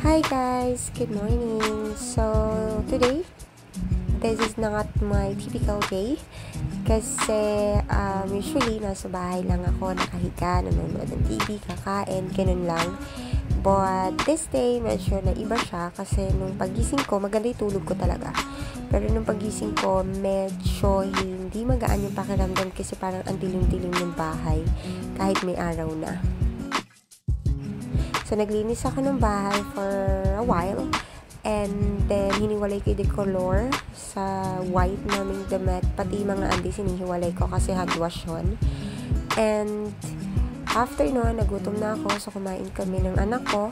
Hi guys, good morning. So today, this is not my typical day kasi usually nasa bahay lang ako nakahiga, nanonood ng TV, kakain, ganun lang. But this day, medyo naiba siya kasi nung pagising ko, maganda yung tulog ko talaga. Pero nung pagising ko, medyo hindi magaan yung pakiramdam kasi parang ang dilim-dilim ng bahay kahit may araw na. So, naglinis ako ng bahay for a while. And then, hiniwalay ko yung color sa white naming damit. Pati mga andi, sinihiwalay ko kasi hand wash yun. And, after nun, nagutom na ako. So, kumain kami ng anak ko.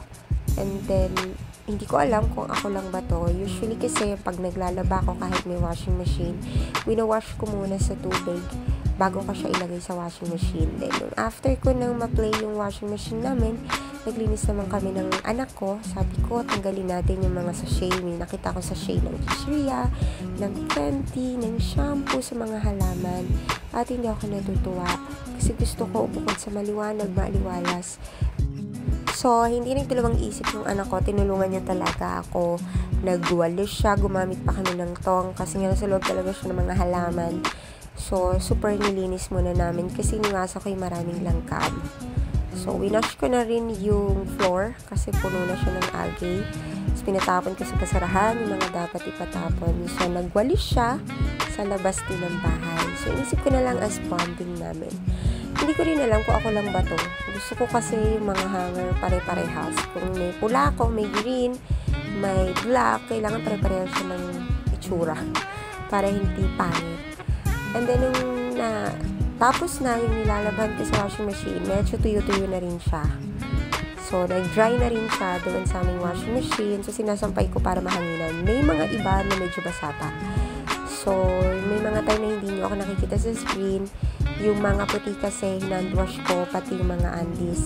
And then, hindi ko alam kung ako lang ba to. Usually kasi, pag naglalaba ako kahit may washing machine, wino-wash ko muna sa tubig bago ko siya ilagay sa washing machine. Then, after ko nang ma-play yung washing machine namin, naglinis naman kami ng anak ko. Sabi ko, tanggalin natin yung mga sachet. May nakita ko sachet ng Gisria, ng Fenty, ng shampoo sa mga halaman. At hindi ako natutuwa. Kasi gusto ko, bukod sa maliwanag, maaliwalas. So, hindi nagdalawang isip yung anak ko. Tinulungan niya talaga ako. Nagwalis siya. Gumamit pa kami ng tong. Kasi nga nasa loob talaga siya ng mga halaman. So, super nilinis muna namin. Kasi niwasa ko yung maraming langkab. So, winash ko na rin yung floor kasi puno na siya ng algae. Tapos, pinatapon ko sa basurahan yung mga dapat ipatapon. So, nagwalis siya sa labas din ng bahay. So, inisip ko na lang as bonding namin. Hindi ko rin alam kung ako lang ba to. Gusto ko kasi yung mga hanger pare-parehas. Kung may pula ko, may green, may black, kailangan pare-pareho siya ng itsura para hindi pangit. And then, nung tapos na yung nilalaban ko sa washing machine, medyo tuyo-tuyo na rin siya. So, nag-dry na rin siya doon sa aming washing machine. So, sinasampay ko para mahanginan. May mga iba na medyo basa pa. So, may mga time na hindi nyo ako nakikita sa screen. Yung mga puti kasi, hinandwash ko, pati yung mga undies.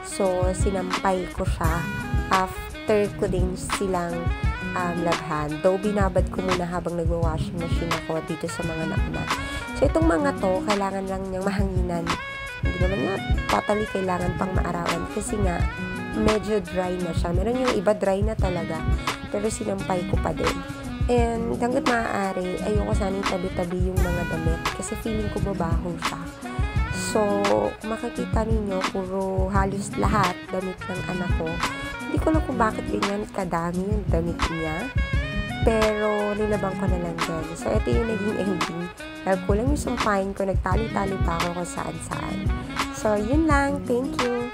So, sinampay ko siya after ko din silang labhan. Though, binabad ko muna habang nagwa-washing machine ako dito sa mga nauna. So, itong mga to, kailangan lang niyang mahanginan. Hindi naman nga totally kailangan pang maarawan kasi nga, medyo dry na siya. Meron yung iba dry na talaga, pero sinampay ko pa din. And hanggat maaari, ayoko sana tabi-tabi yung mga damit kasi feeling ko mabaho siya. So, kung makikita ninyo, puro halos lahat damit ng anak ko. Hindi ko alam kung bakit ganyan kadami yung damit niya. Pero, nilabang ko na lang din. So, ito yung naging ending. Dahil kulang yung sumpahin ko, nagtali-tali pa ako kung saan-saan. So, yun lang. Thank you!